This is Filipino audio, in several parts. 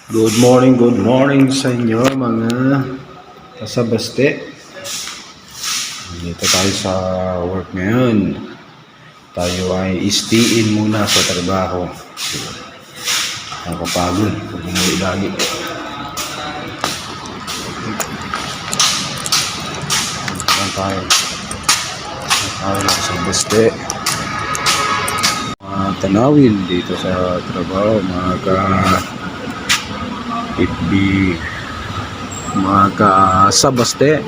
Good morning sa inyo mga kasabaste. Dito tayo sa work ngayon. Tayo ay istiin muna sa trabaho. Nakapagod, umuwi lagi. Tayo ng kasabaste. Tanawin dito sa trabaho mga FB mga kasabaste.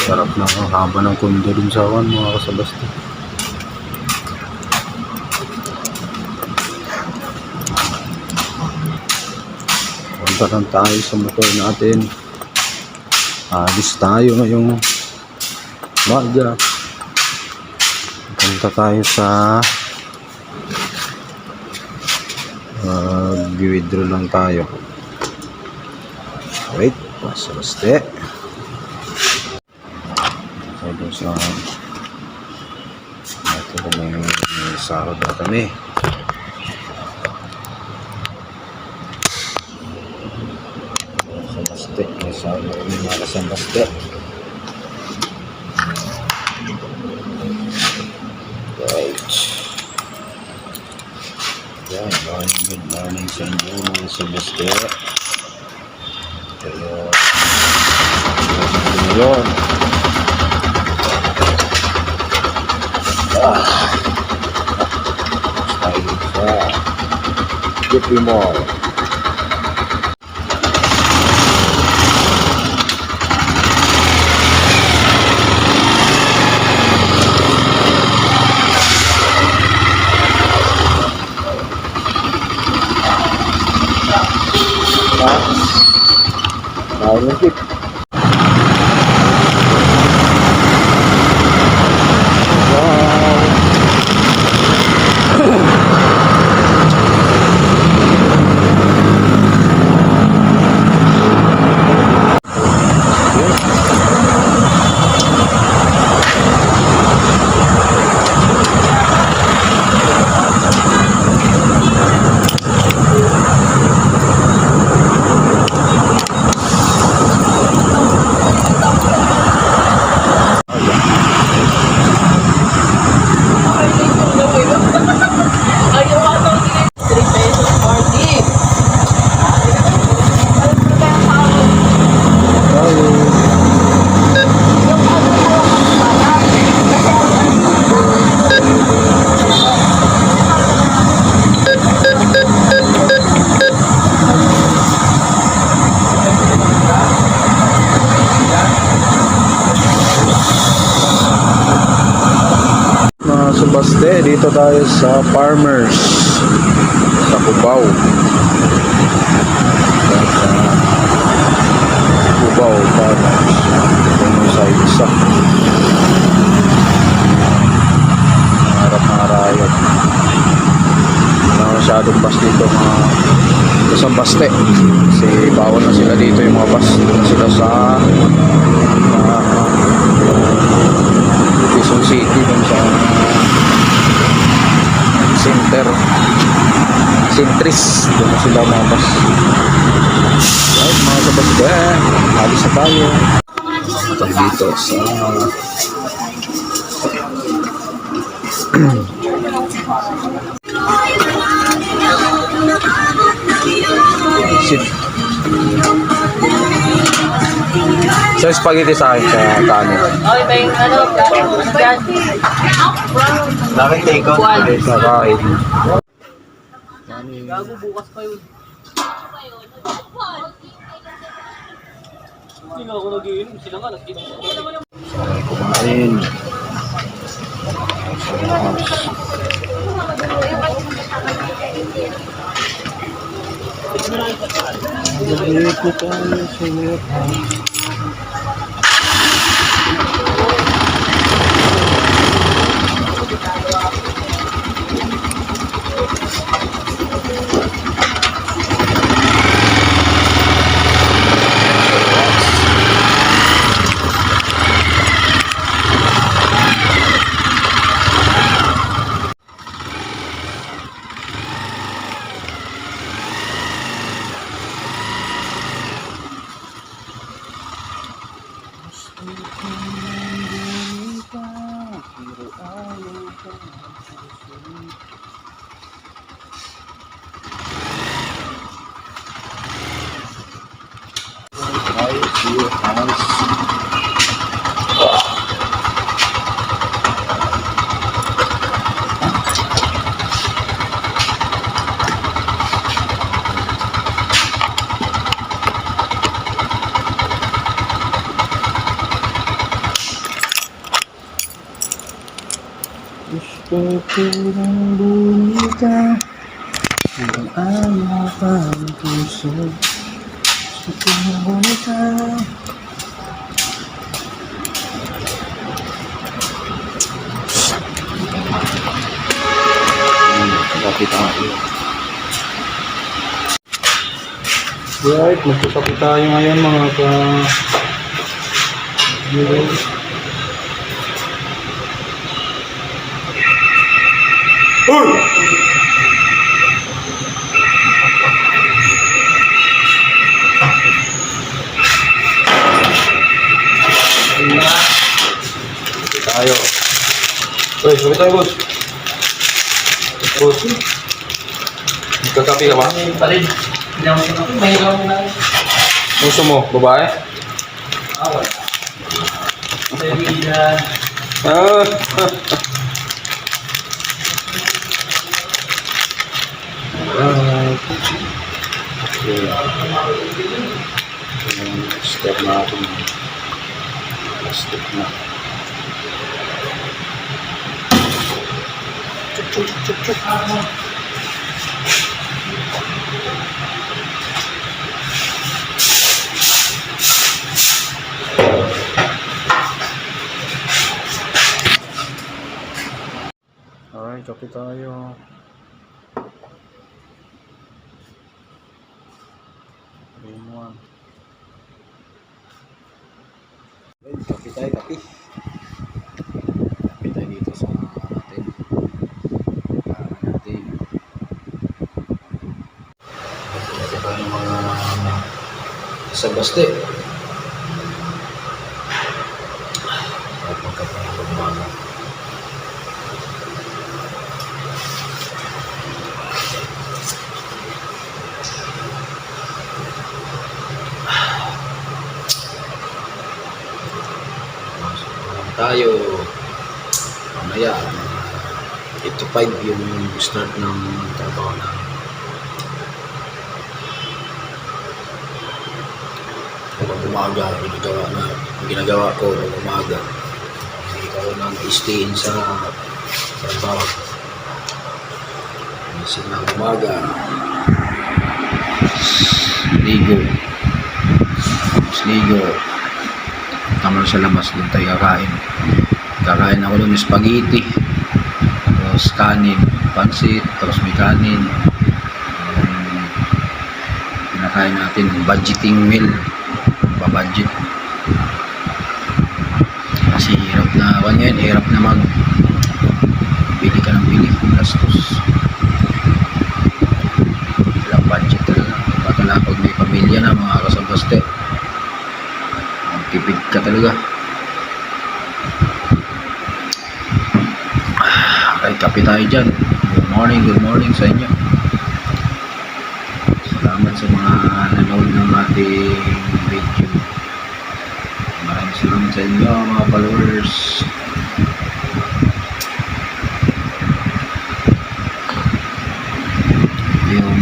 Sarap na ang haba ng kundo dun sa awan mga kasabaste. Punta lang tayo sa motor natin. Alis tayo ngayong maga. Punta tayo sa withdraw lang tayo. Wait, kasabaste. Sabi sa ito may sahod na kami. Kasabaste, may sahod na kami mga kasabaste. Right. Yan, good morning sa inyo mga kasabaste. Kaya yun. Get me more. Tip. Subaste, dito tayo sa Farmers sa Cubao. Cubao Farmers. Ito sa isa. Harap ng arayot. Wala masyadong bus dito mga kasabaste. Kasi bawal na sila dito yung mga bus. Dito sila sa Quezon City dun sa Sintris doon na sila mga bus. Right, mga kabaste, alis na tayo at dito sa so spaghetti sa akin sa kanin. Okay ba yung ano dyan? Bakit take out? Nakain. Gago, bukas pa yun. Hindi nga ako nag-iinom. Sila nga, nag-iinom. Sabay kumain. Dito tayo sa Iyo, nice. Gusto ko ng bumita ang ayaw pa ng puso. Gusto ko ng bumita. Kapit tayo. Right, magkakapit tayo ngayon mga viewers. Tayo. Uy, sabay tayo, boss. Boss. Magkakapi ka ba? Palid. Hindi ako na. May lang na. Gusto mo, babae? Awal. Sabihan. Ah. Alright. Okay. Step natin. Step na. Chuk. Alright, kape tayo. Green one. Kape tayo, kape. Kape tayo dito sa natin. Kape tayo ng mga sa baste. At magkape ng pagmana. Tayo mamaya 8 to 5 yung start ng trabaho na kapag umaga ginagawa ko kapag umaga hindi ko nang i-stayin sa trabaho isip ng umaga ligo tama sa labas doon tayo kakain ako ng spaghetti tapos kanin, pansit tapos may kanin pinakain natin budgeting meal babudget kasi hirap na mag bili ka ng bili gastos walang budget talaga patala pag may pamilya na mga kasambaste tipid ka talaga. Kahit kape tayo dyan. Good morning sa inyo. Salamat sa mga nanood ng ating video. Maraming salamat sa inyo mga followers. Yung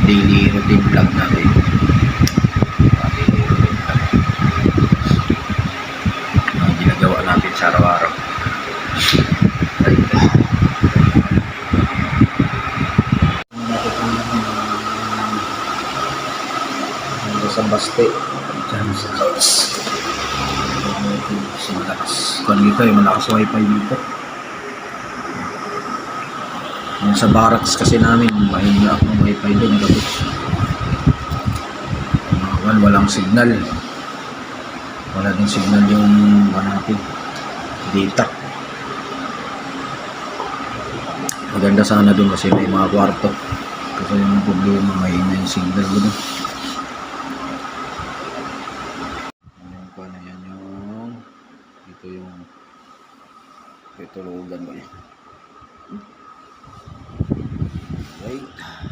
daily routine vlog natin. Ginagawa natin sa araw-araw. Sa baste dyan sa house sa malakas kung dito yung malakas wifi dito yung sa barracks kasi namin mahina ang wifi doon walang signal wala din signal yung natin data maganda sana doon kasi may mga kwarto kasi yung problema mahina yung signal doon Tulugan ba yun? Right.